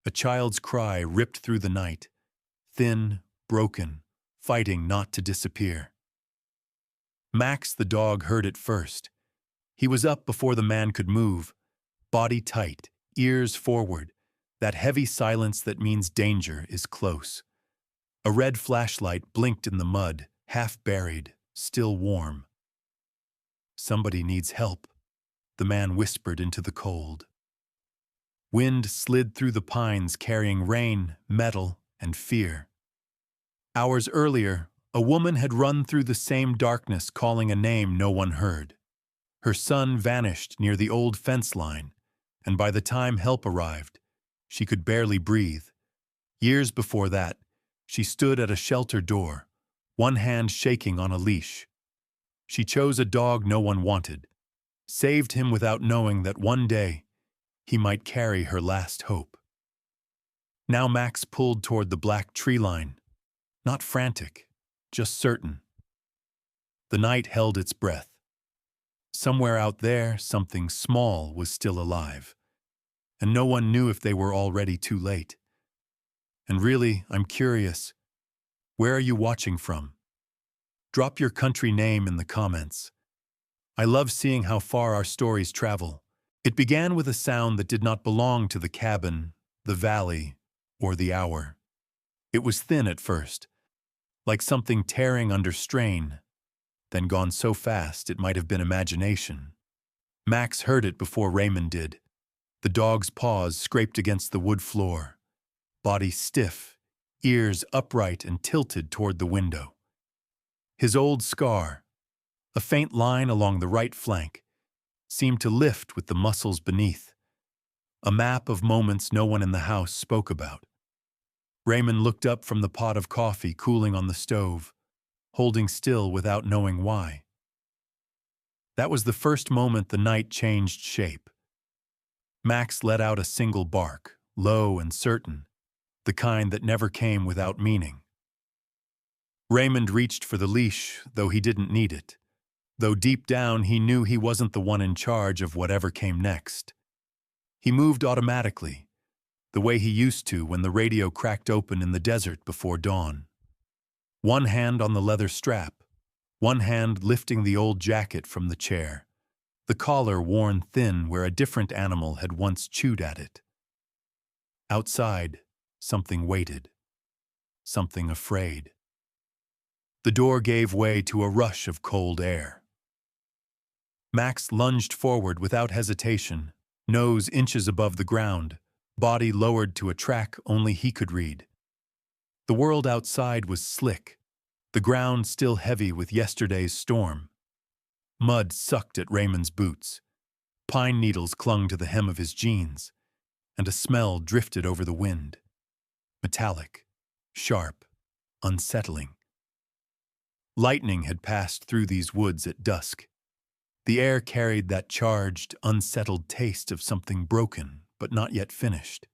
A child's cry ripped through the night, thin, broken, fighting not to disappear. Max the dog heard it first. He was up before the man could move, body tight, ears forward, that heavy silence that means danger is close. A red flashlight blinked in the mud, half buried, still warm. "Somebody needs help," the man whispered into the cold. Wind slid through the pines carrying rain, metal, and fear. Hours earlier, a woman had run through the same darkness calling a name no one heard. Her son vanished near the old fence line, and by the time help arrived, she could barely breathe. Years before that, she stood at a shelter door, one hand shaking on a leash. She chose a dog no one wanted, saved him without knowing that one day he might carry her last hope. Now Max pulled toward the black tree line, not frantic, just certain. The night held its breath. Somewhere out there, something small was still alive, and no one knew if they were already too late. And really, I'm curious, where are you watching from? Drop your country name in the comments. I love seeing how far our stories travel. It began with a sound that did not belong to the cabin, the valley, or the hour. It was thin at first, like something tearing under strain, then gone so fast it might have been imagination. Max heard it before Raymond did. The dog's paws scraped against the wood floor, body stiff, ears upright and tilted toward the window. His old scar, a faint line along the right flank, seemed to lift with the muscles beneath, a map of moments no one in the house spoke about. Raymond looked up from the pot of coffee cooling on the stove, holding still without knowing why. That was the first moment the night changed shape. Max let out a single bark, low and certain, the kind that never came without meaning. Raymond reached for the leash, though he didn't need it, though deep down he knew he wasn't the one in charge of whatever came next. He moved automatically, the way he used to when the radio cracked open in the desert before dawn. One hand on the leather strap, one hand lifting the old jacket from the chair, the collar worn thin where a different animal had once chewed at it. Outside, something waited, something afraid. The door gave way to a rush of cold air. Max lunged forward without hesitation, nose inches above the ground, body lowered to a track only he could read. The world outside was slick, the ground still heavy with yesterday's storm. Mud sucked at Raymond's boots, pine needles clung to the hem of his jeans, and a smell drifted over the wind. Metallic, sharp, unsettling. Lightning had passed through these woods at dusk. The air carried that charged, unsettled taste of something broken, but not yet finished.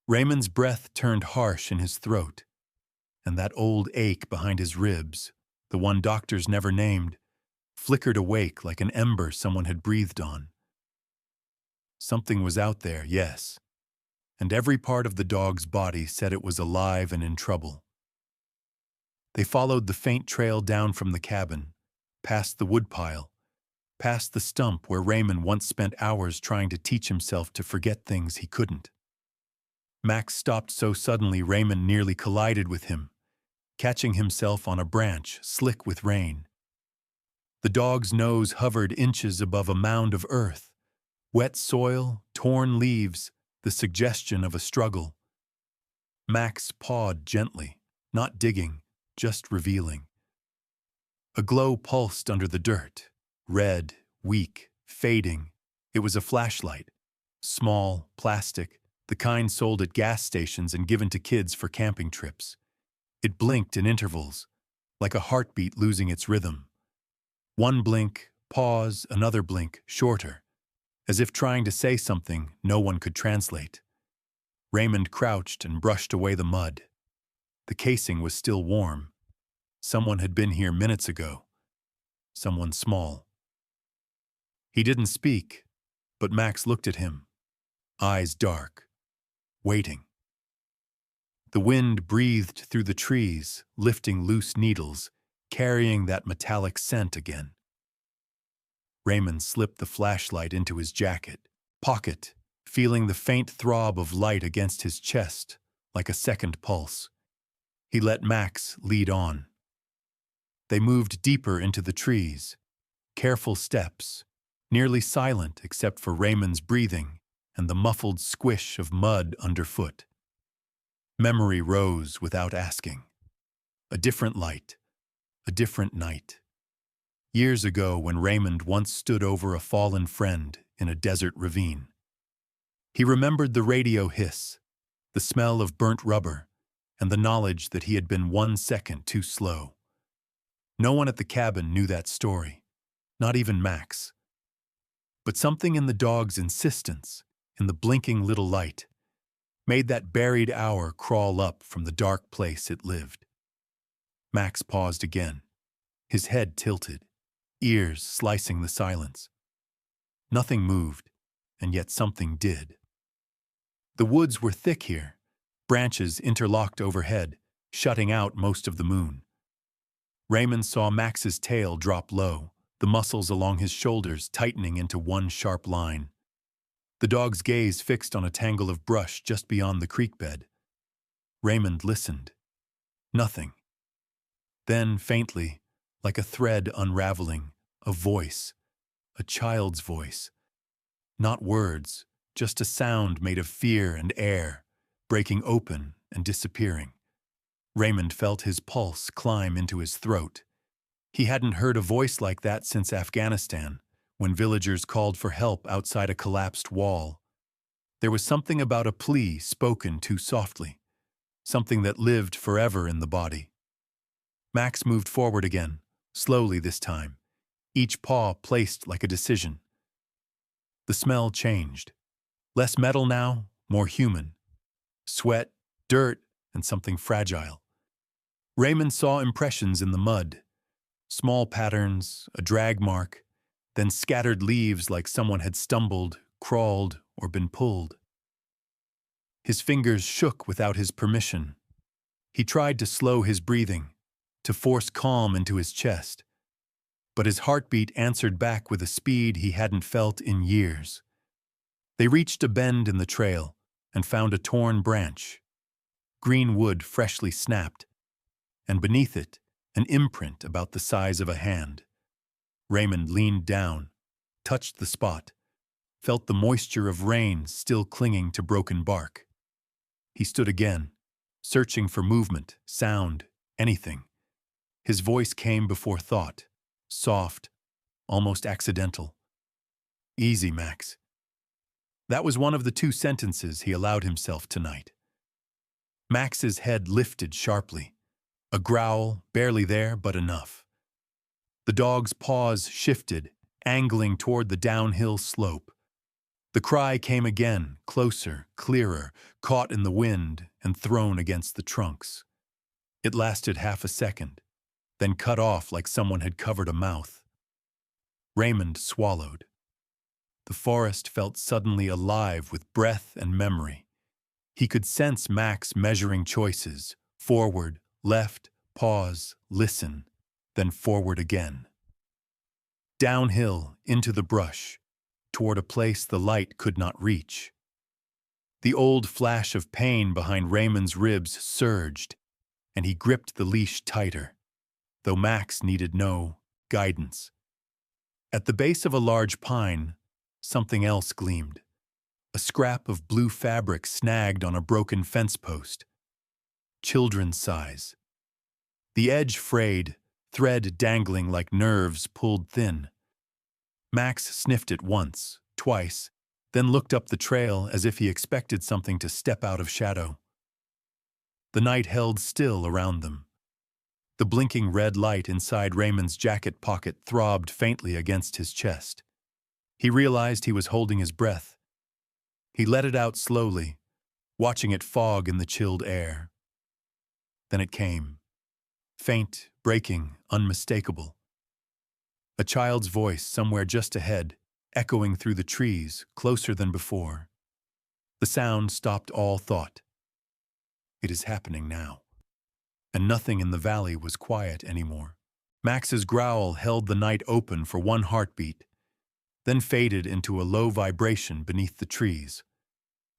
Raymond's breath turned harsh in his throat, and that old ache behind his ribs, the one doctors never named, flickered awake like an ember someone had breathed on. Something was out there, yes, and every part of the dog's body said it was alive and in trouble. They followed the faint trail down from the cabin, past the woodpile, past the stump where Raymond once spent hours trying to teach himself to forget things he couldn't. Max stopped so suddenly Raymond nearly collided with him, catching himself on a branch slick with rain. The dog's nose hovered inches above a mound of earth, wet soil, torn leaves, the suggestion of a struggle. Max pawed gently, not digging, just revealing. A glow pulsed under the dirt, red, weak, fading. It was a flashlight, small, plastic, the kind sold at gas stations and given to kids for camping trips. It blinked in intervals, like a heartbeat losing its rhythm. One blink, pause, another blink, shorter, as if trying to say something no one could translate. Raymond crouched and brushed away the mud. The casing was still warm. Someone had been here minutes ago. Someone small. He didn't speak, but Max looked at him, eyes dark, waiting. The wind breathed through the trees, lifting loose needles, carrying that metallic scent again. Raymond slipped the flashlight into his jacket pocket, feeling the faint throb of light against his chest, like a second pulse. He let Max lead on. They moved deeper into the trees, careful steps, nearly silent except for Raymond's breathing and the muffled squish of mud underfoot. Memory rose without asking. A different light, a different night. Years ago when Raymond once stood over a fallen friend in a desert ravine. He remembered the radio hiss, the smell of burnt rubber, and the knowledge that he had been 1 second too slow. No one at the cabin knew that story, not even Max. But something in the dog's insistence, in the blinking little light, made that buried hour crawl up from the dark place it lived. Max paused again, his head tilted, ears slicing the silence. Nothing moved, and yet something did. The woods were thick here, branches interlocked overhead, shutting out most of the moon. Raymond saw Max's tail drop low, the muscles along his shoulders tightening into one sharp line. The dog's gaze fixed on a tangle of brush just beyond the creek bed. Raymond listened. Nothing. Then, faintly, like a thread unraveling, a voice, a child's voice. Not words, just a sound made of fear and air, breaking open and disappearing. Raymond felt his pulse climb into his throat. He hadn't heard a voice like that since Afghanistan, when villagers called for help outside a collapsed wall. There was something about a plea spoken too softly, something that lived forever in the body. Max moved forward again, slowly this time, each paw placed like a decision. The smell changed. Less metal now, more human. Sweat, dirt, and something fragile. Raymond saw impressions in the mud. Small patterns, a drag mark, then scattered leaves like someone had stumbled, crawled, or been pulled. His fingers shook without his permission. He tried to slow his breathing, to force calm into his chest. But his heartbeat answered back with a speed he hadn't felt in years. They reached a bend in the trail and found a torn branch. Green wood freshly snapped, and beneath it, an imprint about the size of a hand. Raymond leaned down, touched the spot, felt the moisture of rain still clinging to broken bark. He stood again, searching for movement, sound, anything. His voice came before thought, soft, almost accidental. "Easy, Max." That was one of the 2 sentences he allowed himself tonight. Max's head lifted sharply. A growl, barely there, but enough. The dog's paws shifted, angling toward the downhill slope. The cry came again, closer, clearer, caught in the wind and thrown against the trunks. It lasted half a second, then cut off like someone had covered a mouth. Raymond swallowed. The forest felt suddenly alive with breath and memory. He could sense Max measuring choices, forward, left, pause, listen, then forward again. Downhill, into the brush, toward a place the light could not reach. The old flash of pain behind Raymond's ribs surged, and he gripped the leash tighter, though Max needed no guidance. At the base of a large pine, something else gleamed. A scrap of blue fabric snagged on a broken fence post. Children's size. The edge frayed, thread dangling like nerves pulled thin. Max sniffed it once, twice, then looked up the trail as if he expected something to step out of shadow. The night held still around them. The blinking red light inside Raymond's jacket pocket throbbed faintly against his chest. He realized he was holding his breath. He let it out slowly, watching it fog in the chilled air. Then it came. Faint, breaking, unmistakable. A child's voice somewhere just ahead, echoing through the trees, closer than before. The sound stopped all thought. It is happening now. And nothing in the valley was quiet anymore. Max's growl held the night open for one heartbeat, then faded into a low vibration beneath the trees.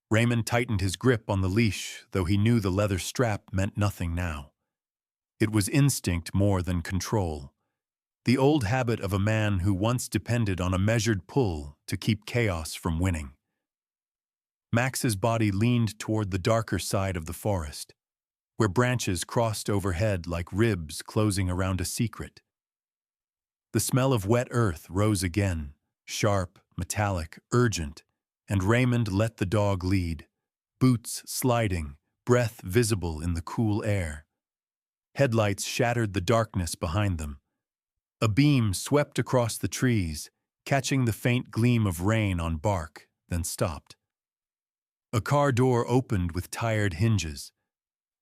Raymond tightened his grip on the leash, though he knew the leather strap meant nothing now. It was instinct more than control. The old habit of a man who once depended on a measured pull to keep chaos from winning. Max's body leaned toward the darker side of the forest, where branches crossed overhead like ribs closing around a secret. The smell of wet earth rose again, sharp, metallic, urgent, and Raymond let the dog lead, boots sliding, breath visible in the cool air. Headlights shattered the darkness behind them. A beam swept across the trees, catching the faint gleam of rain on bark, then stopped. A car door opened with tired hinges.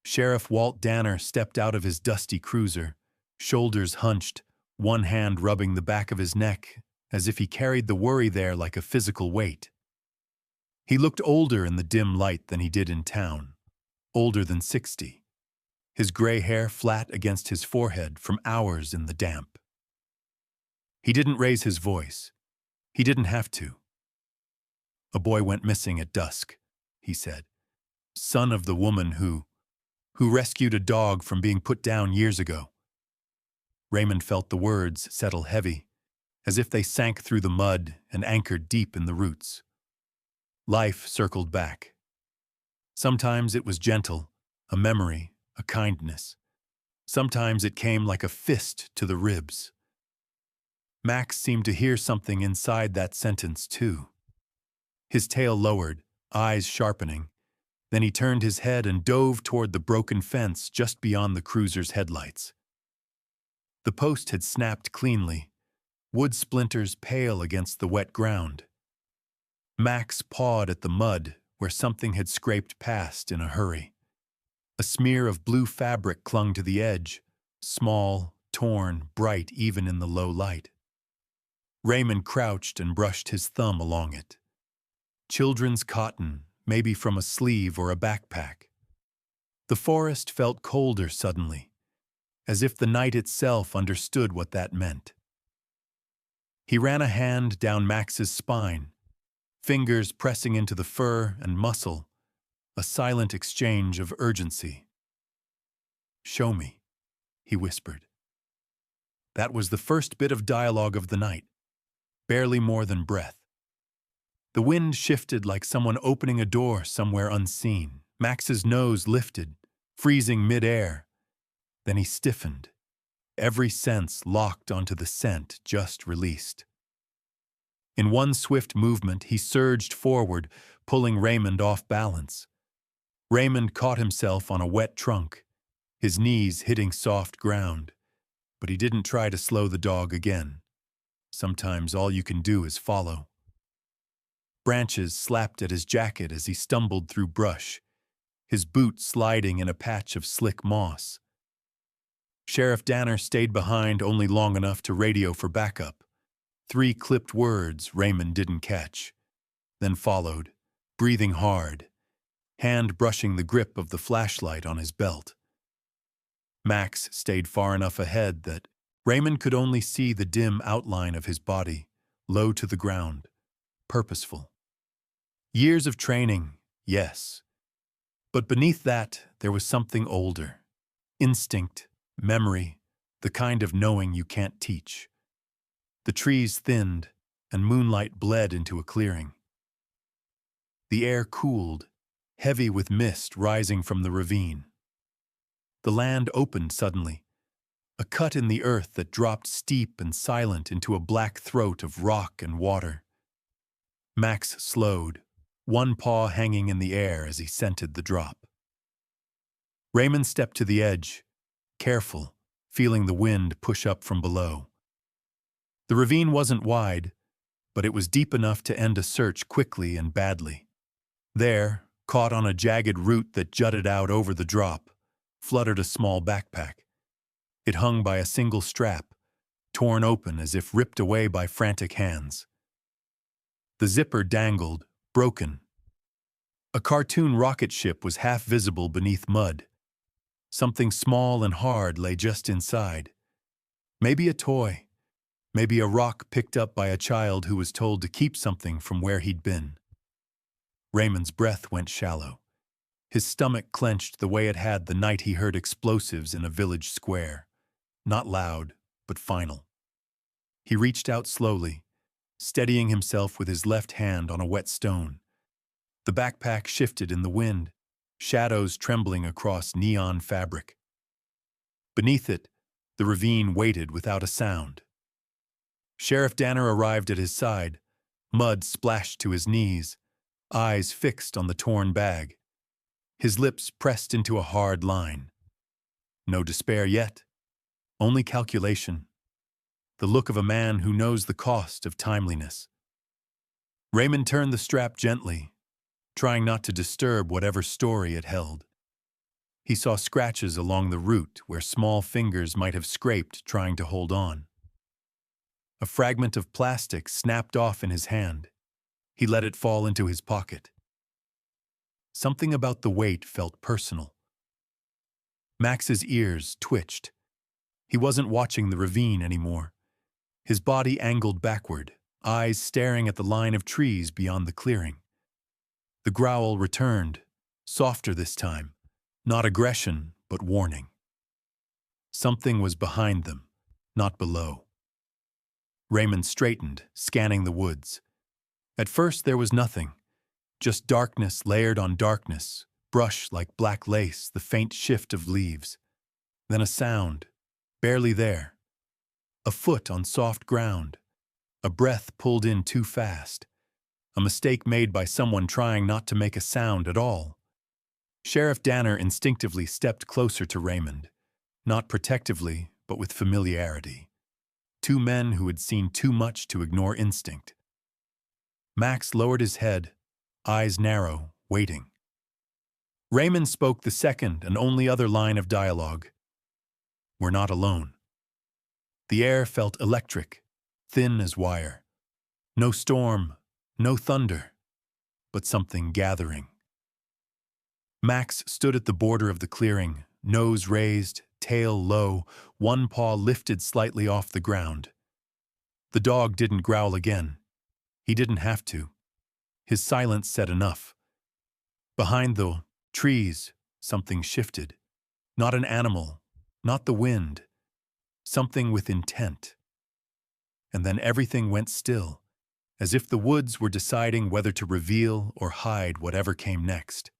Sheriff Walt Danner stepped out of his dusty cruiser, shoulders hunched, one hand rubbing the back of his neck, as if he carried the worry there like a physical weight. He looked older in the dim light than he did in town, older than 60. His gray hair flat against his forehead from hours in the damp. He didn't raise his voice. He didn't have to. "A boy went missing at dusk," he said. "Son of the woman who rescued a dog from being put down years ago." Raymond felt the words settle heavy, as if they sank through the mud and anchored deep in the roots. Life circled back. Sometimes it was gentle, a memory, a kindness. Sometimes it came like a fist to the ribs. Max seemed to hear something inside that sentence, too. His tail lowered, eyes sharpening. Then he turned his head and dove toward the broken fence just beyond the cruiser's headlights. The post had snapped cleanly, wood splinters pale against the wet ground. Max pawed at the mud where something had scraped past in a hurry. A smear of blue fabric clung to the edge, small, torn, bright even in the low light. Raymond crouched and brushed his thumb along it. Children's cotton, maybe from a sleeve or a backpack. The forest felt colder suddenly, as if the night itself understood what that meant. He ran a hand down Max's spine, fingers pressing into the fur and muscle, a silent exchange of urgency. "Show me," he whispered. That was the first bit of dialogue of the night, barely more than breath. The wind shifted like someone opening a door somewhere unseen. Max's nose lifted, freezing mid-air. Then he stiffened, every sense locked onto the scent just released. In one swift movement, he surged forward, pulling Raymond off balance. Raymond caught himself on a wet trunk, his knees hitting soft ground. But he didn't try to slow the dog again. Sometimes all you can do is follow. Branches slapped at his jacket as he stumbled through brush, his boot sliding in a patch of slick moss. Sheriff Danner stayed behind only long enough to radio for backup. 3 clipped words Raymond didn't catch, then followed, breathing hard, hand brushing the grip of the flashlight on his belt. Max stayed far enough ahead that Raymond could only see the dim outline of his body, low to the ground, purposeful. Years of training, yes. But beneath that, there was something older. Instinct, memory, the kind of knowing you can't teach. The trees thinned, and moonlight bled into a clearing. The air cooled, heavy with mist rising from the ravine. The land opened suddenly, a cut in the earth that dropped steep and silent into a black throat of rock and water. Max slowed, one paw hanging in the air as he scented the drop. Raymond stepped to the edge, careful, feeling the wind push up from below. The ravine wasn't wide, but it was deep enough to end a search quickly and badly. There, caught on a jagged root that jutted out over the drop, fluttered a small backpack. It hung by a single strap, torn open as if ripped away by frantic hands. The zipper dangled, broken. A cartoon rocket ship was half visible beneath mud. Something small and hard lay just inside. Maybe a toy. Maybe a rock picked up by a child who was told to keep something from where he'd been. Raymond's breath went shallow. His stomach clenched the way it had the night he heard explosives in a village square. Not loud, but final. He reached out slowly, steadying himself with his left hand on a wet stone. The backpack shifted in the wind, shadows trembling across neon fabric. Beneath it, the ravine waited without a sound. Sheriff Danner arrived at his side, mud splashed to his knees, eyes fixed on the torn bag. His lips pressed into a hard line. No despair yet, only calculation. The look of a man who knows the cost of timeliness. Raymond turned the strap gently, trying not to disturb whatever story it held. He saw scratches along the root where small fingers might have scraped trying to hold on. A fragment of plastic snapped off in his hand. He let it fall into his pocket. Something about the weight felt personal. Max's ears twitched. He wasn't watching the ravine anymore. His body angled backward, eyes staring at the line of trees beyond the clearing. The growl returned, softer this time, not aggression, but warning. Something was behind them, not below. Raymond straightened, scanning the woods. At first there was nothing, just darkness layered on darkness, brush like black lace, the faint shift of leaves. Then a sound, barely there. A foot on soft ground. A breath pulled in too fast. A mistake made by someone trying not to make a sound at all. Sheriff Danner instinctively stepped closer to Raymond, not protectively, but with familiarity. Two men who had seen too much to ignore instinct. Max lowered his head, eyes narrow, waiting. Raymond spoke the second and only other line of dialogue. "We're not alone." The air felt electric, thin as wire. No storm, no thunder, but something gathering. Max stood at the border of the clearing, nose raised, tail low, one paw lifted slightly off the ground. The dog didn't growl again. He didn't have to. His silence said enough. Behind the trees, something shifted. Not an animal, not the wind. Something with intent. And then everything went still, as if the woods were deciding whether to reveal or hide whatever came next.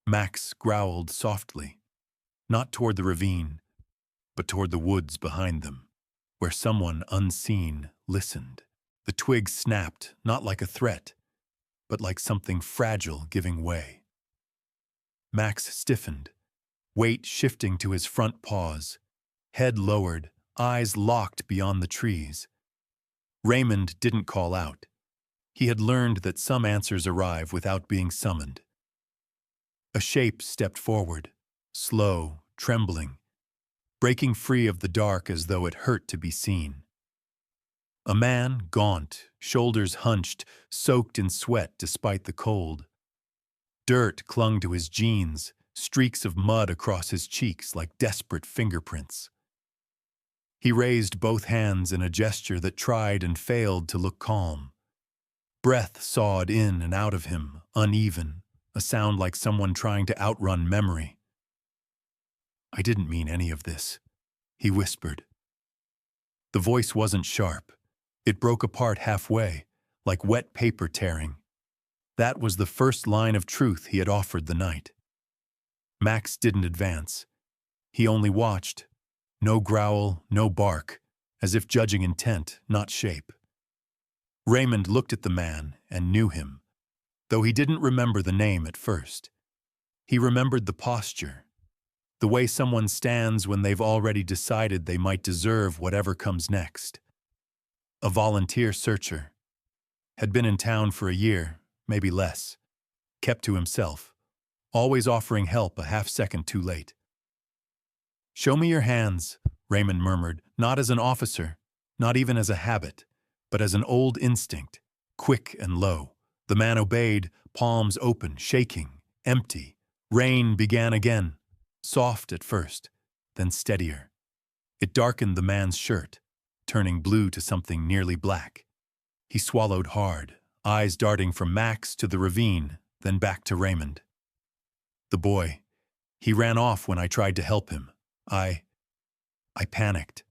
Max growled softly, not toward the ravine, but toward the woods behind them, where someone unseen listened. The twig snapped, not like a threat, but like something fragile giving way. Max stiffened, weight shifting to his front paws, head lowered, eyes locked beyond the trees. Raymond didn't call out. He had learned that some answers arrive without being summoned. A shape stepped forward, slow, trembling, breaking free of the dark as though it hurt to be seen. A man, gaunt, shoulders hunched, soaked in sweat despite the cold. Dirt clung to his jeans, streaks of mud across his cheeks like desperate fingerprints. He raised both hands in a gesture that tried and failed to look calm. Breath sawed in and out of him, uneven, a sound like someone trying to outrun memory. "I didn't mean any of this," he whispered. The voice wasn't sharp. It broke apart halfway, like wet paper tearing. That was the first line of truth he had offered the night. Max didn't advance. He only watched. No growl, no bark, as if judging intent, not shape. Raymond looked at the man and knew him, though he didn't remember the name at first. He remembered the posture, the way someone stands when they've already decided they might deserve whatever comes next. A volunteer searcher. Had been in town for a year, maybe less. Kept to himself, always offering help a half-second too late. "Show me your hands," Raymond murmured, not as an officer, not even as a habit, but as an old instinct, quick and low. The man obeyed, palms open, shaking, empty. Rain began again, soft at first, then steadier. It darkened the man's shirt, turning blue to something nearly black. He swallowed hard, eyes darting from Max to the ravine, then back to Raymond. The boy. He ran off when I tried to help him. I panicked.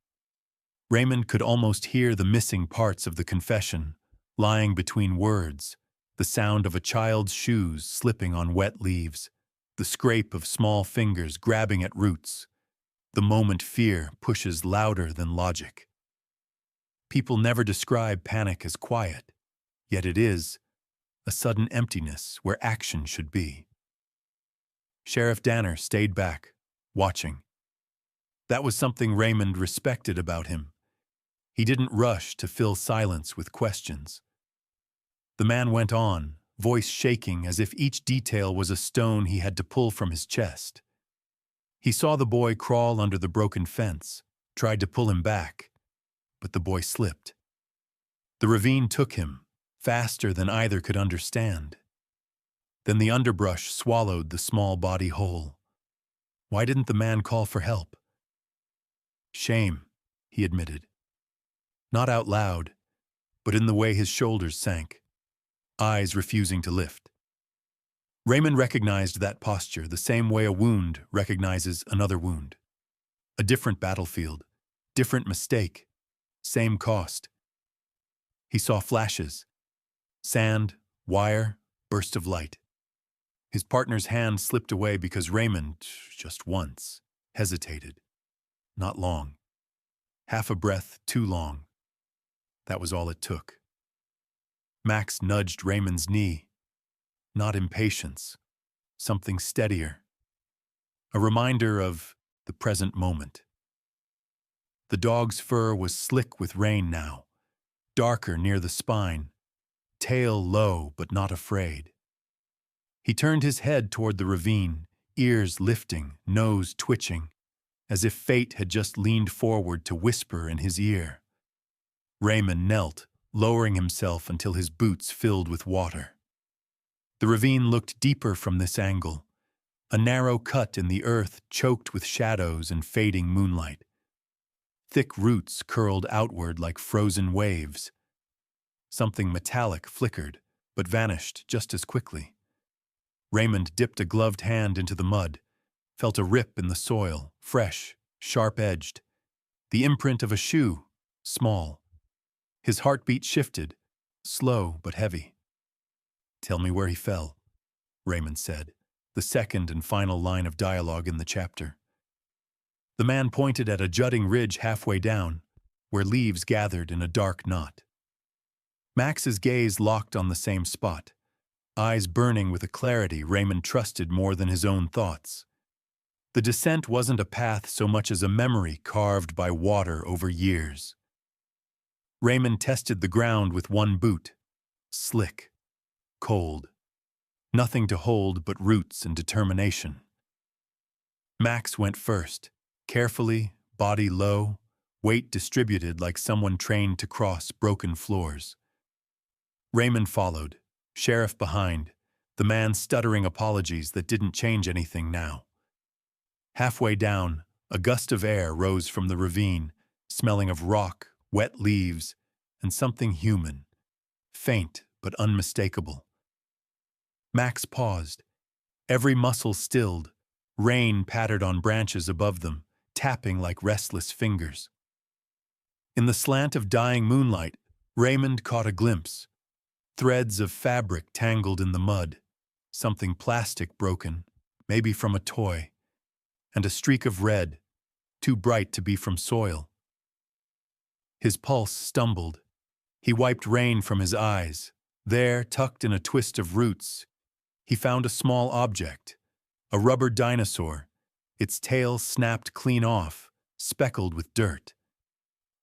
Raymond could almost hear the missing parts of the confession, lying between words, the sound of a child's shoes slipping on wet leaves, the scrape of small fingers grabbing at roots. The moment fear pushes louder than logic. People never describe panic as quiet, yet it is a sudden emptiness where action should be. Sheriff Danner stayed back, watching. That was something Raymond respected about him. He didn't rush to fill silence with questions. The man went on, voice shaking as if each detail was a stone he had to pull from his chest. He saw the boy crawl under the broken fence, tried to pull him back, but the boy slipped. The ravine took him, faster than either could understand. Then the underbrush swallowed the small body whole. Why didn't the man call for help? Shame, he admitted. Not out loud, but in the way his shoulders sank, eyes refusing to lift. Raymond recognized that posture the same way a wound recognizes another wound. A different battlefield, different mistake, same cost. He saw flashes, sand, wire, burst of light. His partner's hand slipped away because Raymond, just once, hesitated. Not long. Half a breath too long. That was all it took. Max nudged Raymond's knee. Not impatience. Something steadier. A reminder of the present moment. The dog's fur was slick with rain now, darker near the spine, tail low but not afraid. He turned his head toward the ravine, ears lifting, nose twitching, as if fate had just leaned forward to whisper in his ear. Raymond knelt, lowering himself until his boots filled with water. The ravine looked deeper from this angle, a narrow cut in the earth choked with shadows and fading moonlight. Thick roots curled outward like frozen waves. Something metallic flickered, but vanished just as quickly. Raymond dipped a gloved hand into the mud, felt a rip in the soil, fresh, sharp-edged. The imprint of a shoe, small. His heartbeat shifted, slow but heavy. "Tell me where he fell," Raymond said, the second and final line of dialogue in the chapter. The man pointed at a jutting ridge halfway down, where leaves gathered in a dark knot. Max's gaze locked on the same spot, eyes burning with a clarity Raymond trusted more than his own thoughts. The descent wasn't a path so much as a memory carved by water over years. Raymond tested the ground with one boot. Slick. Cold. Nothing to hold but roots and determination. Max went first, carefully, body low, weight distributed like someone trained to cross broken floors. Raymond followed, sheriff behind, the man stuttering apologies that didn't change anything now. Halfway down, a gust of air rose from the ravine, smelling of rock, wet leaves, and something human, faint but unmistakable. Max paused, every muscle stilled, rain pattered on branches above them, tapping like restless fingers. In the slant of dying moonlight, Raymond caught a glimpse. Threads of fabric tangled in the mud, something plastic broken, maybe from a toy, and a streak of red, too bright to be from soil. His pulse stumbled. He wiped rain from his eyes. There, tucked in a twist of roots, he found a small object, a rubber dinosaur, its tail snapped clean off, speckled with dirt.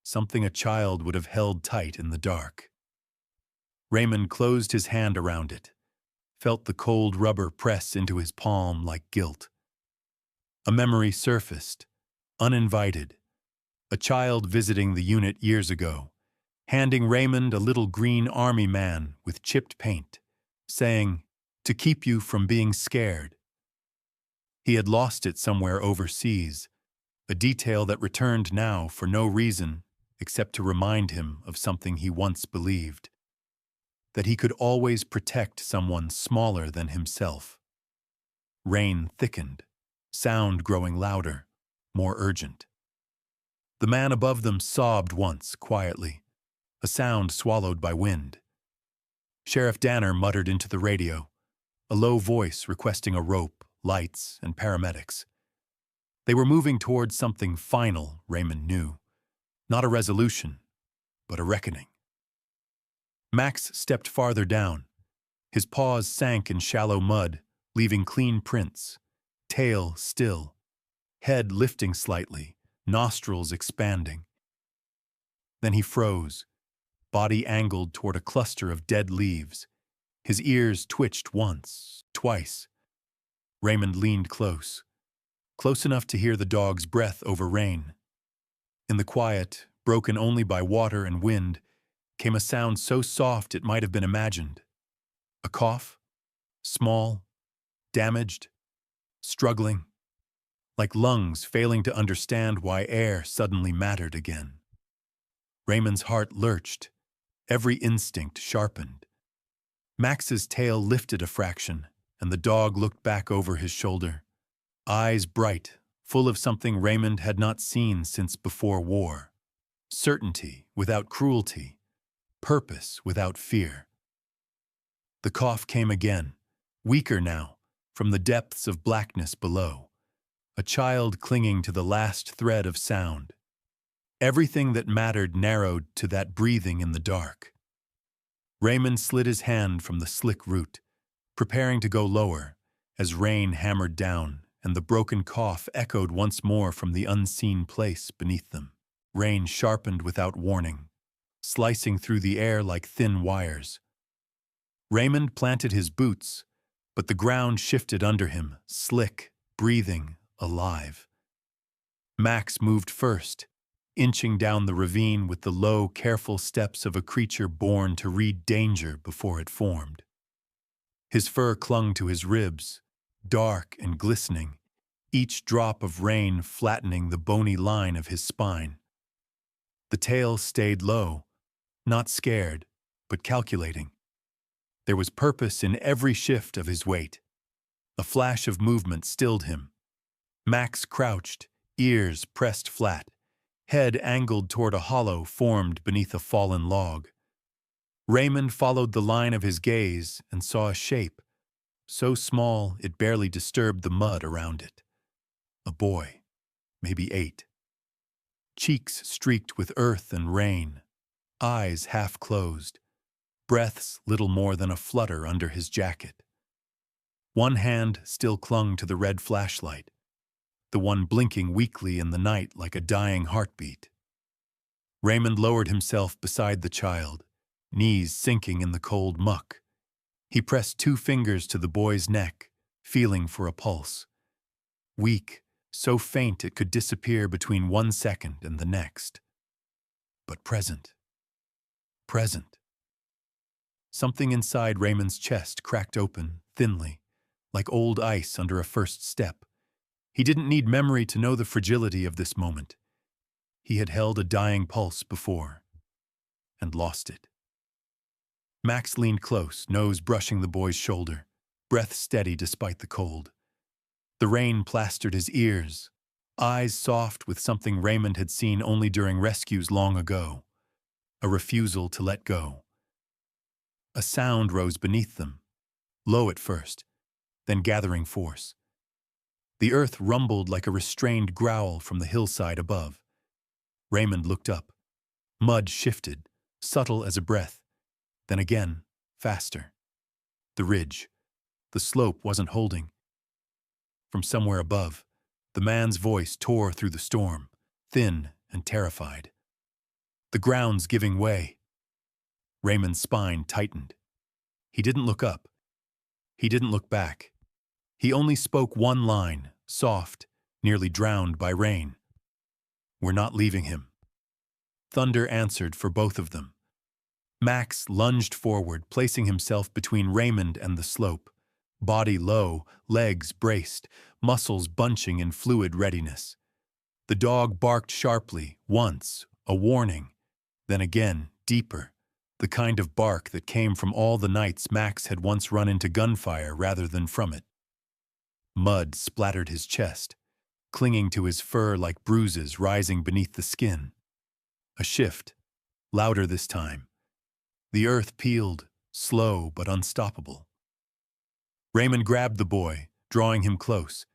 Something a child would have held tight in the dark. Raymond closed his hand around it, felt the cold rubber press into his palm like guilt. A memory surfaced, uninvited. A child visiting the unit years ago, handing Raymond a little green army man with chipped paint, saying, to keep you from being scared. He had lost it somewhere overseas, a detail that returned now for no reason except to remind him of something he once believed, that he could always protect someone smaller than himself. Rain thickened, sound growing louder, more urgent. The man above them sobbed once, quietly, a sound swallowed by wind. Sheriff Danner muttered into the radio, a low voice requesting a rope, lights, and paramedics. They were moving towards something final, Raymond knew. Not a resolution, but a reckoning. Max stepped farther down. His paws sank in shallow mud, leaving clean prints, tail still, head lifting slightly, nostrils expanding. Then he froze, body angled toward a cluster of dead leaves. His ears twitched once, twice. Raymond leaned close enough to hear the dog's breath over Rain. In the quiet, broken only by water and wind, came a sound so soft it might have been imagined. A cough, small, damaged, struggling, like lungs failing to understand why air suddenly mattered again. Raymond's heart lurched, every instinct sharpened. Max's tail lifted a fraction, and the dog looked back over his shoulder, eyes bright, full of something Raymond had not seen since before war. Certainty without cruelty, purpose without fear. The cough came again, weaker now, from the depths of blackness below. A child clinging to the last thread of sound. Everything that mattered narrowed to that breathing in the dark. Raymond slid his hand from the slick root, preparing to go lower, as rain hammered down and the broken cough echoed once more from the unseen place beneath them. Rain sharpened without warning, slicing through the air like thin wires. Raymond planted his boots, but the ground shifted under him, slick, breathing, alive. Max moved first, inching down the ravine with the low, careful steps of a creature born to read danger before it formed. His fur clung to his ribs, dark and glistening, each drop of rain flattening the bony line of his spine. The tail stayed low, not scared, but calculating. There was purpose in every shift of his weight. A flash of movement stilled him. Max crouched, ears pressed flat, head angled toward a hollow formed beneath a fallen log. Raymond followed the line of his gaze and saw a shape, so small it barely disturbed the mud around it. A boy, maybe 8. Cheeks streaked with earth and rain, eyes half closed, breaths little more than a flutter under his jacket. One hand still clung to the red flashlight, the one blinking weakly in the night like a dying heartbeat. Raymond lowered himself beside the child, knees sinking in the cold muck. He pressed 2 fingers to the boy's neck, feeling for a pulse. Weak, so faint it could disappear between 1 second and the next. But present. Present. Something inside Raymond's chest cracked open, thinly, like old ice under a first step. He didn't need memory to know the fragility of this moment. He had held a dying pulse before, and lost it. Max leaned close, nose brushing the boy's shoulder, breath steady despite the cold. The rain plastered his ears, eyes soft with something Raymond had seen only during rescues long ago, a refusal to let go. A sound rose beneath them, low at first, then gathering force. The earth rumbled like a restrained growl from the hillside above. Raymond looked up. Mud shifted, subtle as a breath, then again, faster. The ridge, the slope wasn't holding. From somewhere above, the man's voice tore through the storm, thin and terrified. The ground's giving way. Raymond's spine tightened. He didn't look up. He didn't look back. He only spoke one line, soft, nearly drowned by rain. "We're not leaving him." Thunder answered for both of them. Max lunged forward, placing himself between Raymond and the slope, body low, legs braced, muscles bunching in fluid readiness. The dog barked sharply, once, a warning, then again, deeper, the kind of bark that came from all the nights Max had once run into gunfire rather than from it. Mud splattered his chest, clinging to his fur like bruises rising beneath the skin. A shift, louder this time. The earth peeled, slow but unstoppable. Raymond grabbed the boy, drawing him close,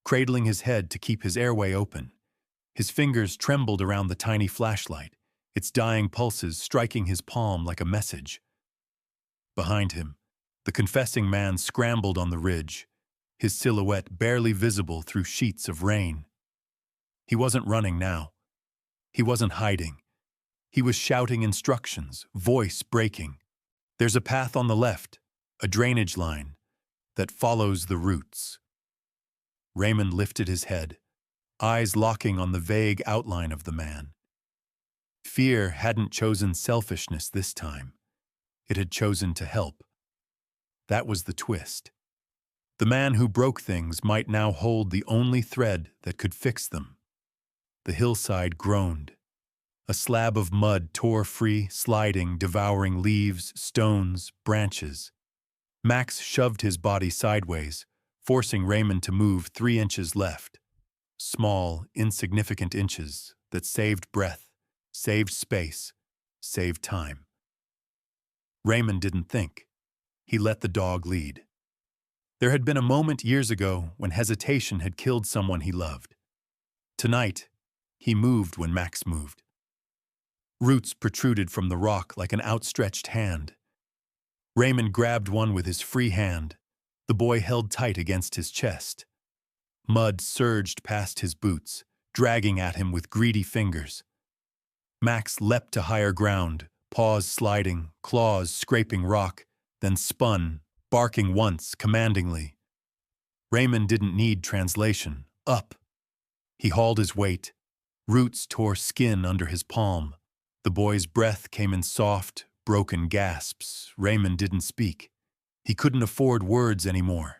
cradling his head to keep his airway open. His fingers trembled around the tiny flashlight, its dying pulses striking his palm like a message. Behind him, the confessing man scrambled on the ridge, his silhouette barely visible through sheets of rain. He wasn't running now. He wasn't hiding. He was shouting instructions, voice breaking. There's a path on the left, a drainage line, that follows the roots. Raymond lifted his head, eyes locking on the vague outline of the man. Fear hadn't chosen selfishness this time. It had chosen to help. That was the twist. The man who broke things might now hold the only thread that could fix them. The hillside groaned. A slab of mud tore free, sliding, devouring leaves, stones, branches. Max shoved his body sideways, forcing Raymond to move 3 inches left. Small, insignificant inches that saved breath, saved space, saved time. Raymond didn't think. He let the dog lead. There had been a moment years ago when hesitation had killed someone he loved. Tonight, he moved when Max moved. Roots protruded from the rock like an outstretched hand. Raymond grabbed one with his free hand. The boy held tight against his chest. Mud surged past his boots, dragging at him with greedy fingers. Max leapt to higher ground, paws sliding, claws scraping rock, then spun, barking once, commandingly. Raymond didn't need translation. Up. He hauled his weight. Roots tore skin under his palm. The boy's breath came in soft, broken gasps. Raymond didn't speak. He couldn't afford words anymore.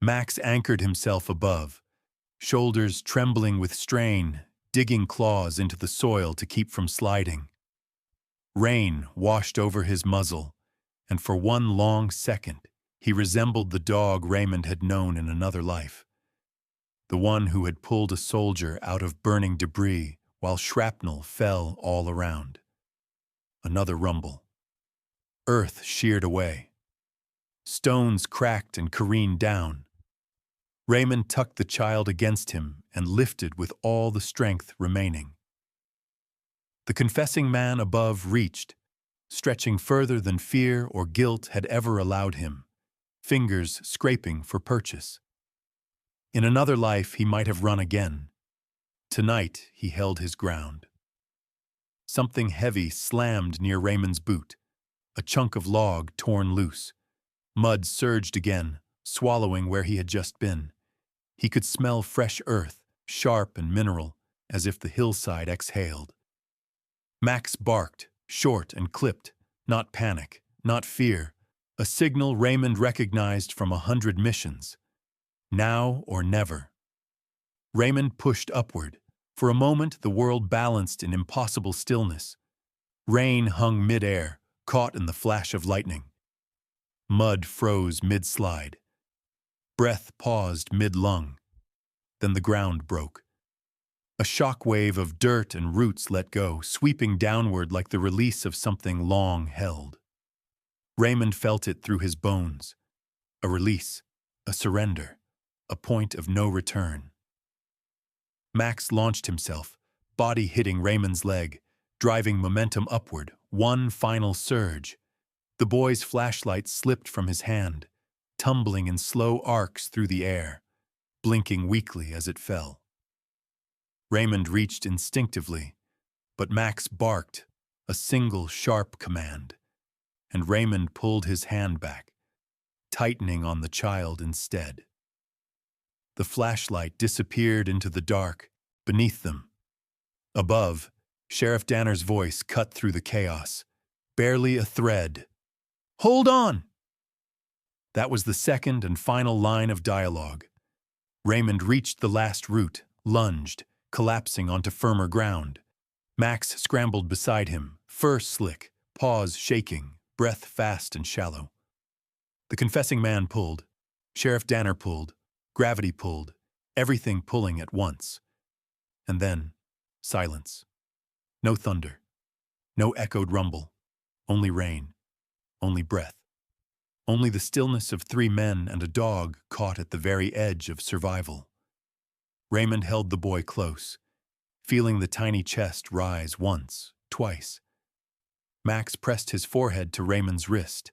Max anchored himself above, shoulders trembling with strain, digging claws into the soil to keep from sliding. Rain washed over his muzzle, and for one long second, he resembled the dog Raymond had known in another life. The one who had pulled a soldier out of burning debris while shrapnel fell all around. Another rumble. Earth sheared away. Stones cracked and careened down. Raymond tucked the child against him and lifted with all the strength remaining. The confessing man above reached, stretching further than fear or guilt had ever allowed him, fingers scraping for purchase. In another life he might have run again. Tonight he held his ground. Something heavy slammed near Raymond's boot, a chunk of log torn loose. Mud surged again, swallowing where he had just been. He could smell fresh earth, sharp and mineral, as if the hillside exhaled. Max barked, short and clipped, not panic, not fear, a signal Raymond recognized from 100 missions. Now or never. Raymond pushed upward. For a moment, the world balanced in impossible stillness. Rain hung mid-air, caught in the flash of lightning. Mud froze mid-slide. Breath paused mid-lung. Then the ground broke. A shock wave of dirt and roots let go, sweeping downward like the release of something long held. Raymond felt it through his bones. A release, a surrender, a point of no return. Max launched himself, body hitting Raymond's leg, driving momentum upward, one final surge. The boy's flashlight slipped from his hand, tumbling in slow arcs through the air, blinking weakly as it fell. Raymond reached instinctively, but Max barked, a single sharp command, and Raymond pulled his hand back, tightening on the child instead. The flashlight disappeared into the dark, beneath them. Above, Sheriff Danner's voice cut through the chaos, barely a thread. "Hold on!" That was the second and final line of dialogue. Raymond reached the last root, lunged, collapsing onto firmer ground. Max scrambled beside him, fur slick, paws shaking, breath fast and shallow. The confessing man pulled. Sheriff Danner pulled. Gravity pulled. Everything pulling at once. And then, silence. No thunder. No echoed rumble. Only rain. Only breath. Only the stillness of three men and a dog caught at the very edge of survival. Raymond held the boy close, feeling the tiny chest rise once, twice. Max pressed his forehead to Raymond's wrist,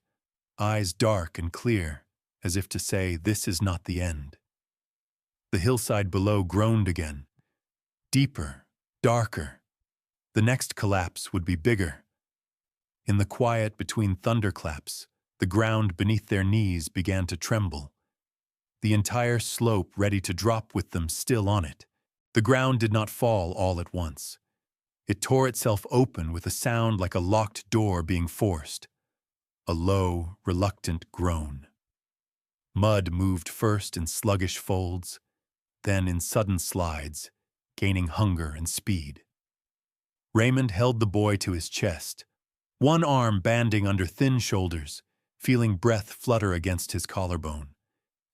eyes dark and clear, as if to say, "This is not the end." The hillside below groaned again, deeper, darker. The next collapse would be bigger. In the quiet between thunderclaps, the ground beneath their knees began to tremble. The entire slope ready to drop with them still on it. The ground did not fall all at once. It tore itself open with a sound like a locked door being forced. A low, reluctant groan. Mud moved first in sluggish folds, then in sudden slides, gaining hunger and speed. Raymond held the boy to his chest, one arm banding under thin shoulders, feeling breath flutter against his collarbone.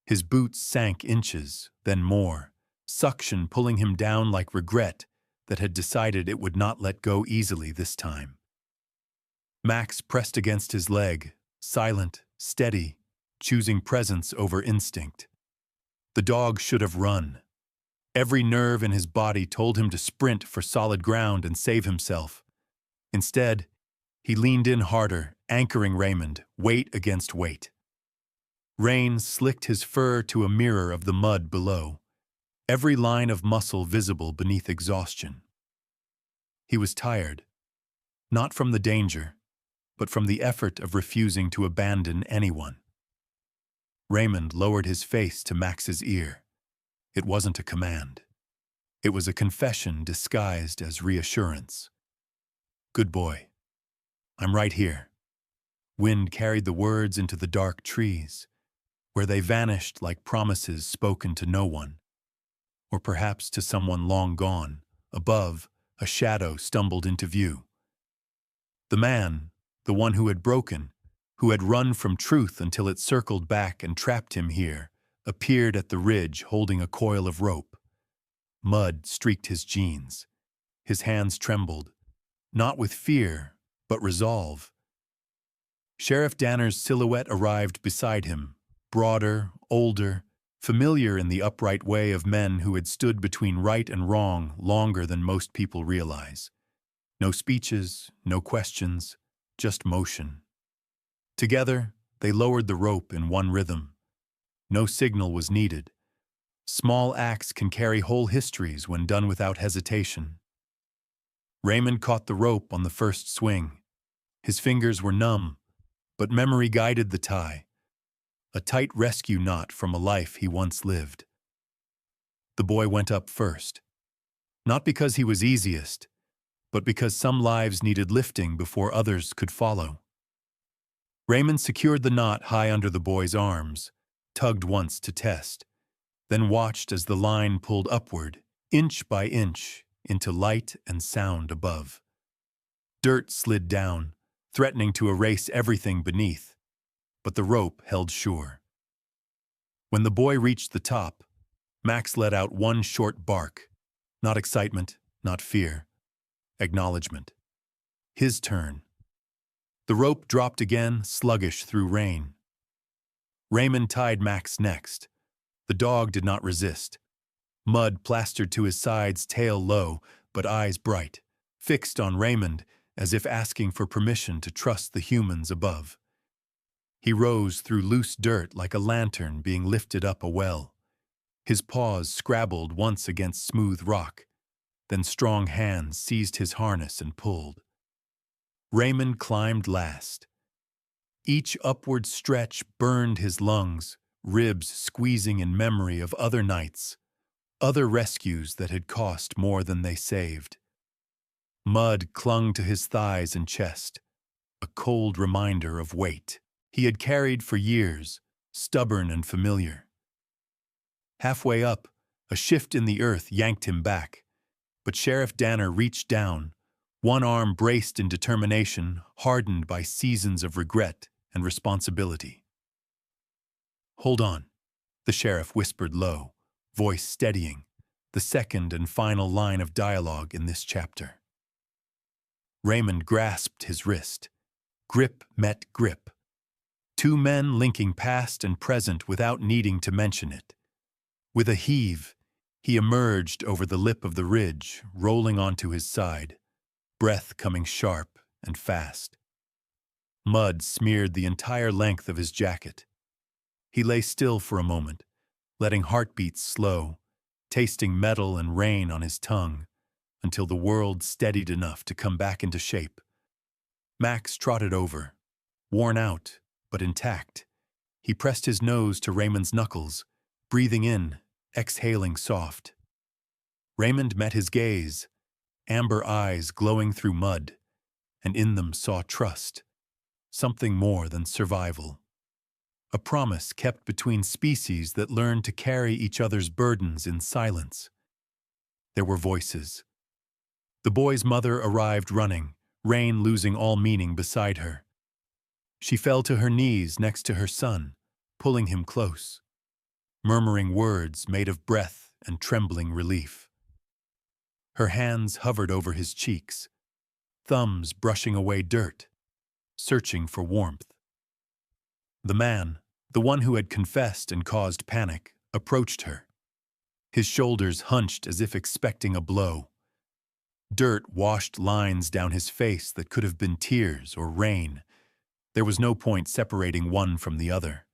His boots sank inches, then more, suction pulling him down like regret that had decided it would not let go easily this time. Max pressed against his leg, silent, steady, choosing presence over instinct. The dog should have run. Every nerve in his body told him to sprint for solid ground and save himself. Instead, he leaned in harder, anchoring Raymond, weight against weight. Rain slicked his fur to a mirror of the mud below, every line of muscle visible beneath exhaustion. He was tired, not from the danger, but from the effort of refusing to abandon anyone. Raymond lowered his face to Max's ear. It wasn't a command. It was a confession disguised as reassurance. "Good boy. I'm right here." Wind carried the words into the dark trees, where they vanished like promises spoken to no one, or perhaps to someone long gone. Above, a shadow stumbled into view. The man, the one who had broken, who had run from truth until it circled back and trapped him here, appeared at the ridge holding a coil of rope. Mud streaked his jeans. His hands trembled, not with fear, but resolve. Sheriff Danner's silhouette arrived beside him, broader, older, familiar in the upright way of men who had stood between right and wrong longer than most people realize. No speeches, no questions, just motion. Together, they lowered the rope in one rhythm. No signal was needed. Small acts can carry whole histories when done without hesitation. Raymond caught the rope on the first swing. His fingers were numb, but memory guided the tie, a tight rescue knot from a life he once lived. The boy went up first, not because he was easiest, but because some lives needed lifting before others could follow. Raymond secured the knot high under the boy's arms, tugged once to test, then watched as the line pulled upward, inch by inch, into light and sound above. Dirt slid down, threatening to erase everything beneath, but the rope held sure. When the boy reached the top, Max let out one short bark, not excitement, not fear, acknowledgement. His turn. The rope dropped again, sluggish through rain. Raymond tied Max next. The dog did not resist. Mud plastered to his sides, tail low, but eyes bright, fixed on Raymond as if asking for permission to trust the humans above. He rose through loose dirt like a lantern being lifted up a well. His paws scrabbled once against smooth rock, then strong hands seized his harness and pulled. Raymond climbed last. Each upward stretch burned his lungs, ribs squeezing in memory of other nights, other rescues that had cost more than they saved. Mud clung to his thighs and chest, a cold reminder of weight he had carried for years, stubborn and familiar. Halfway up, a shift in the earth yanked him back, but Sheriff Danner reached down, one arm braced in determination, hardened by seasons of regret and responsibility. "Hold on," the sheriff whispered low, voice steadying, the second and final line of dialogue in this chapter. Raymond grasped his wrist. Grip met grip. Two men linking past and present without needing to mention it. With a heave, he emerged over the lip of the ridge, rolling onto his side, breath coming sharp and fast. Mud smeared the entire length of his jacket. He lay still for a moment, letting heartbeats slow, tasting metal and rain on his tongue, until the world steadied enough to come back into shape. Max trotted over, worn out but intact. He pressed his nose to Raymond's knuckles, breathing in, exhaling soft. Raymond met his gaze, amber eyes glowing through mud, and in them saw trust, something more than survival. A promise kept between species that learned to carry each other's burdens in silence. There were voices. The boy's mother arrived running, rain losing all meaning beside her. She fell to her knees next to her son, pulling him close, murmuring words made of breath and trembling relief. Her hands hovered over his cheeks, thumbs brushing away dirt, searching for warmth. The man, the one who had confessed and caused panic, approached her. His shoulders hunched as if expecting a blow. Dirt washed lines down his face that could have been tears or rain. There was no point separating one from the other.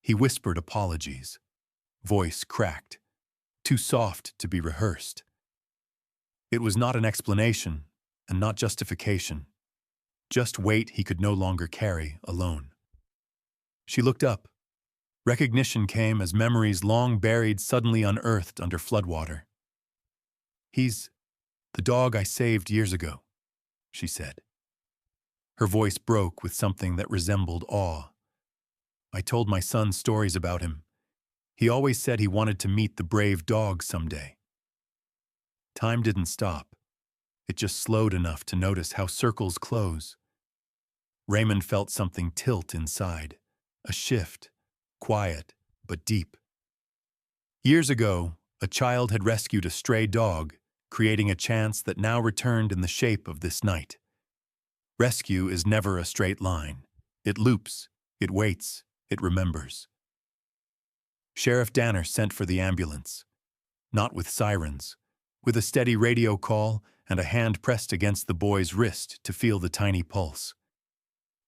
He whispered apologies, voice cracked, too soft to be rehearsed. It was not an explanation and not justification, just weight he could no longer carry alone. She looked up. Recognition came as memories long buried suddenly unearthed under floodwater. "He's the dog I saved years ago," she said. Her voice broke with something that resembled awe. "I told my son stories about him. He always said he wanted to meet the brave dog someday." Time didn't stop. It just slowed enough to notice how circles close. Raymond felt something tilt inside, a shift, quiet but deep. Years ago, a child had rescued a stray dog, creating a chance that now returned in the shape of this night. Rescue is never a straight line. It loops, it waits, it remembers. Sheriff Danner sent for the ambulance. Not with sirens, with a steady radio call and a hand pressed against the boy's wrist to feel the tiny pulse.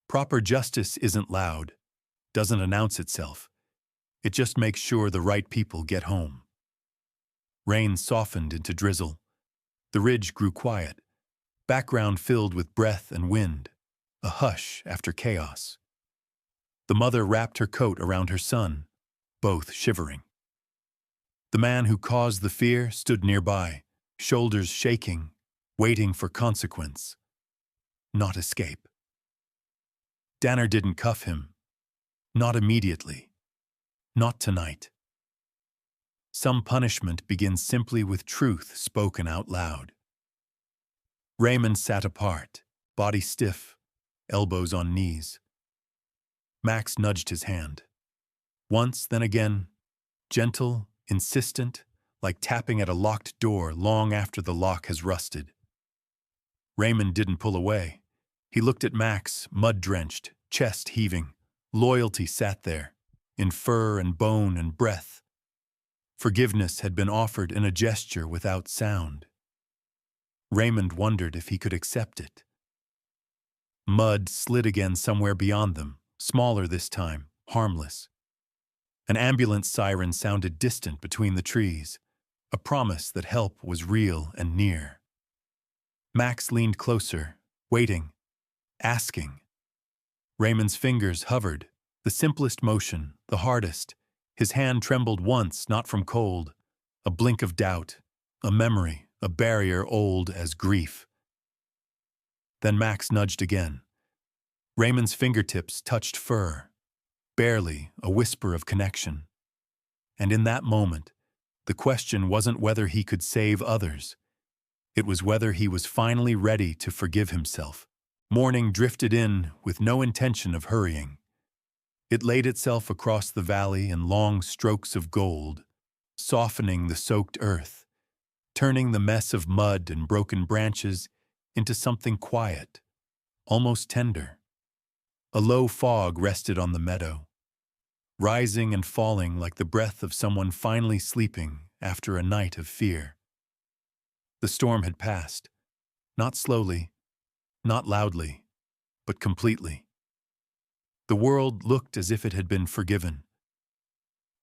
Proper justice isn't loud, doesn't announce itself. It just makes sure the right people get home. Rain softened into drizzle. The ridge grew quiet, background filled with breath and wind, a hush after chaos. The mother wrapped her coat around her son, both shivering. The man who caused the fear stood nearby, shoulders shaking, waiting for consequence, not escape. Danner didn't cuff him. Not immediately. Not tonight. Some punishment begins simply with truth spoken out loud. Raymond sat apart, body stiff, elbows on knees. Max nudged his hand. Once, then again, gentle, insistent, like tapping at a locked door long after the lock has rusted. Raymond didn't pull away. He looked at Max, mud-drenched, chest heaving. Loyalty sat there, in fur and bone and breath. Forgiveness had been offered in a gesture without sound. Raymond wondered if he could accept it. Mud slid again somewhere beyond them, smaller this time, harmless. An ambulance siren sounded distant between the trees, a promise that help was real and near. Max leaned closer, waiting, asking. Raymond's fingers hovered, the simplest motion, the hardest. His hand trembled once, not from cold, a blink of doubt, a memory, a barrier old as grief. Then Max nudged again. Raymond's fingertips touched fur. barely a whisper of connection. And in that moment, the question wasn't whether he could save others. It was whether he was finally ready to forgive himself. Morning drifted in with no intention of hurrying. It laid itself across the valley in long strokes of gold, softening the soaked earth, turning the mess of mud and broken branches into something quiet, almost tender. A low fog rested on the meadow, rising and falling like the breath of someone finally sleeping after a night of fear. The storm had passed, not slowly, not loudly, but completely. The world looked as if it had been forgiven.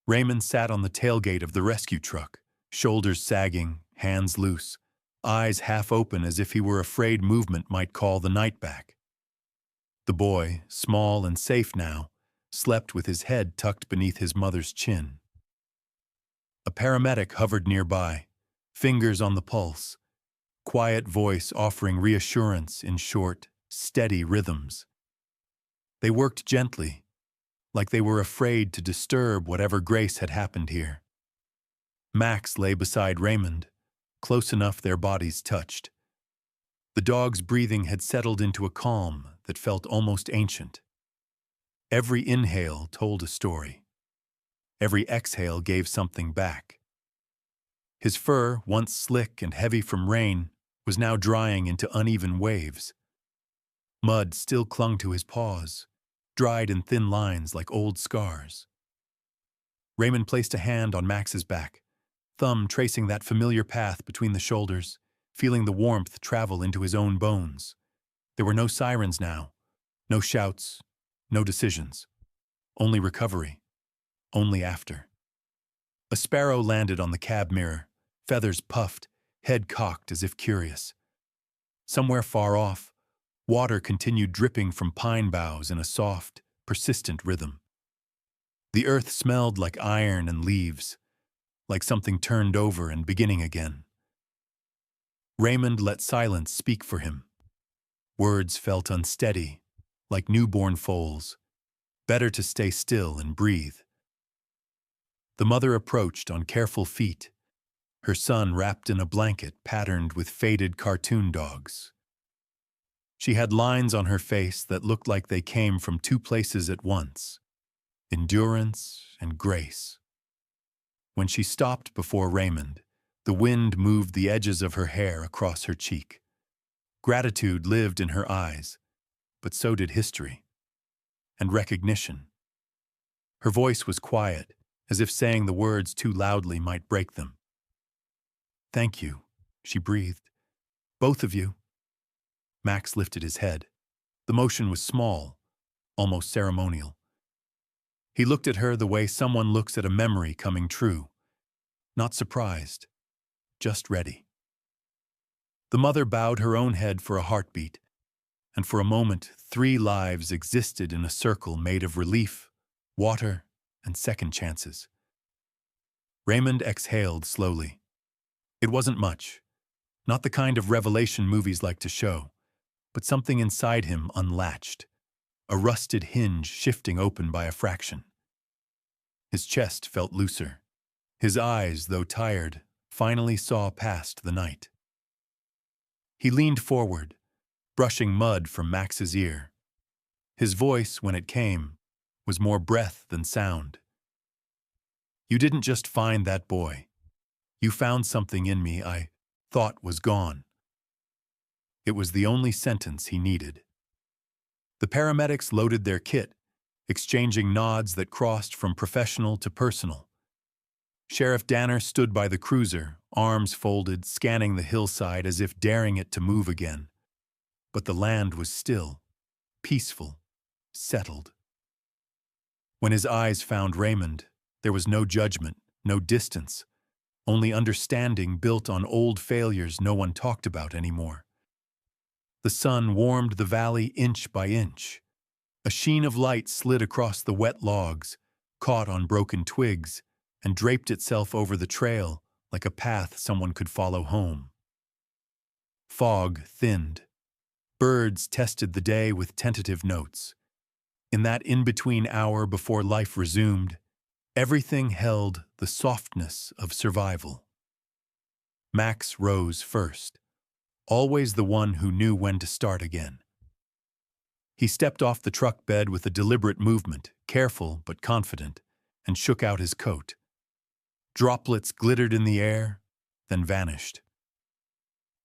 Raymond sat on the tailgate of the rescue truck, shoulders sagging, hands loose, eyes half open as if he were afraid movement might call the night back. The boy, small and safe now, slept with his head tucked beneath his mother's chin. A paramedic hovered nearby, fingers on the pulse, quiet voice offering reassurance in short, steady rhythms. They worked gently, like they were afraid to disturb whatever grace had happened here. Max lay beside Raymond, close enough their bodies touched. The dog's breathing had settled into a calm that felt almost ancient. Every inhale told a story. Every exhale gave something back. His fur, once slick and heavy from rain, was now drying into uneven waves. Mud still clung to his paws, dried in thin lines like old scars. Raymond placed a hand on Max's back, thumb tracing that familiar path between the shoulders, feeling the warmth travel into his own bones. There were no sirens now, no shouts, no decisions. Only recovery, only after. A sparrow landed on the cab mirror, feathers puffed, head cocked as if curious. Somewhere far off, water continued dripping from pine boughs in a soft, persistent rhythm. The earth smelled like iron and leaves, like something turned over and beginning again. Raymond let silence speak for him. Words felt unsteady, like newborn foals. Better to stay still and breathe. The mother approached on careful feet, her son wrapped in a blanket patterned with faded cartoon dogs. She had lines on her face that looked like they came from two places at once: endurance and grace. When she stopped before Raymond, the wind moved the edges of her hair across her cheek. Gratitude lived in her eyes, but so did history. And recognition. Her voice was quiet, as if saying the words too loudly might break them. "Thank you," she breathed. "Both of you." Max lifted his head. The motion was small, almost ceremonial. He looked at her the way someone looks at a memory coming true. Not surprised, just ready. The mother bowed her own head for a heartbeat, and for a moment 3 lives existed in a circle made of relief, water, and second chances. Raymond exhaled slowly. It wasn't much, not the kind of revelation movies like to show, but something inside him unlatched, a rusted hinge shifting open by a fraction. His chest felt looser. His eyes, though tired, finally saw past the night. He leaned forward, brushing mud from Max's ear. His voice, when it came, was more breath than sound. "You didn't just find that boy. You found something in me I thought was gone." It was the only sentence he needed. The paramedics loaded their kit, exchanging nods that crossed from professional to personal. Sheriff Danner stood by the cruiser, arms folded, scanning the hillside as if daring it to move again. But the land was still, peaceful, settled. When his eyes found Raymond, there was no judgment, no distance, only understanding built on old failures no one talked about anymore. The sun warmed the valley inch by inch. A sheen of light slid across the wet logs, caught on broken twigs, and draped itself over the trail like a path someone could follow home. Fog thinned. Birds tested the day with tentative notes. In that in-between hour before life resumed, everything held the softness of survival. Max rose first, always the one who knew when to start again. He stepped off the truck bed with a deliberate movement, careful but confident, and shook out his coat. Droplets glittered in the air, then vanished.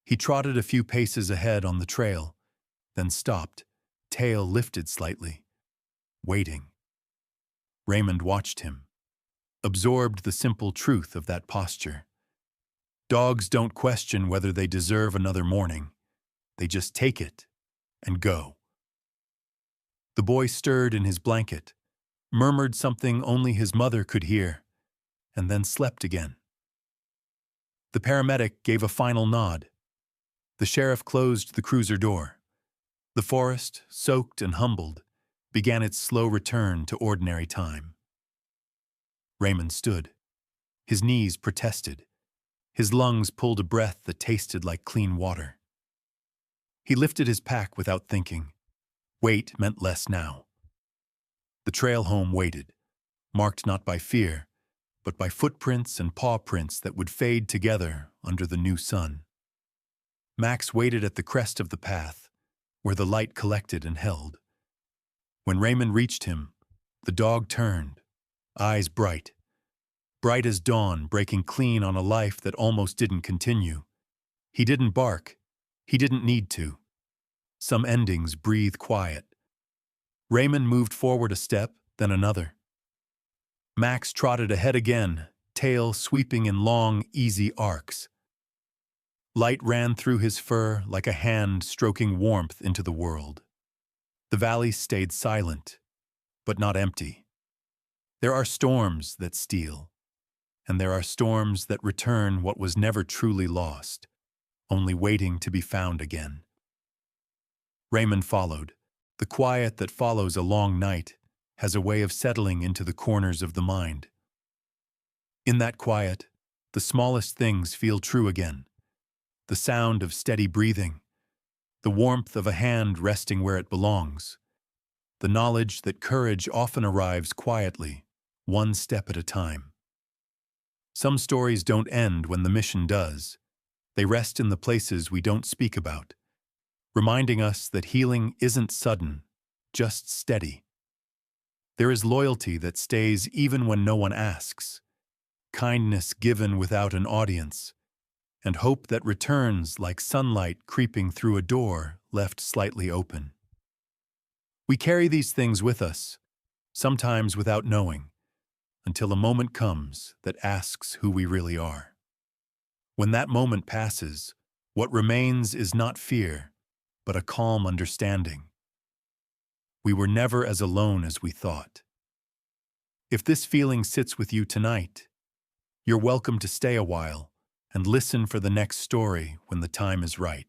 He trotted a few paces ahead on the trail, then stopped, tail lifted slightly, waiting. Raymond watched him, absorbed the simple truth of that posture. Dogs don't question whether they deserve another morning. They just take it and go. The boy stirred in his blanket, murmured something only his mother could hear, and then slept again. The paramedic gave a final nod. The sheriff closed the cruiser door. The forest, soaked and humbled, began its slow return to ordinary time. Raymond stood. His knees protested. His lungs pulled a breath that tasted like clean water. He lifted his pack without thinking. Weight meant less now. The trail home waited, marked not by fear, but by footprints and paw prints that would fade together under the new sun. Max waited at the crest of the path, where the light collected and held. When Raymond reached him, the dog turned, eyes bright. Bright as dawn, breaking clean on a life that almost didn't continue. He didn't bark. He didn't need to. Some endings breathe quiet. Raymond moved forward a step, then another. Max trotted ahead again, tail sweeping in long, easy arcs. Light ran through his fur like a hand stroking warmth into the world. The valley stayed silent, but not empty. There are storms that steal, and there are storms that return what was never truly lost, only waiting to be found again. Raymond followed. The quiet that follows a long night has a way of settling into the corners of the mind. In that quiet, the smallest things feel true again. The sound of steady breathing, the warmth of a hand resting where it belongs, the knowledge that courage often arrives quietly, one step at a time. Some stories don't end when the mission does. They rest in the places we don't speak about, reminding us that healing isn't sudden, just steady. There is loyalty that stays even when no one asks, kindness given without an audience, and hope that returns like sunlight creeping through a door left slightly open. We carry these things with us, sometimes without knowing, until a moment comes that asks who we really are. When that moment passes, what remains is not fear, but a calm understanding. We were never as alone as we thought. If this feeling sits with you tonight, you're welcome to stay a while and listen for the next story when the time is right.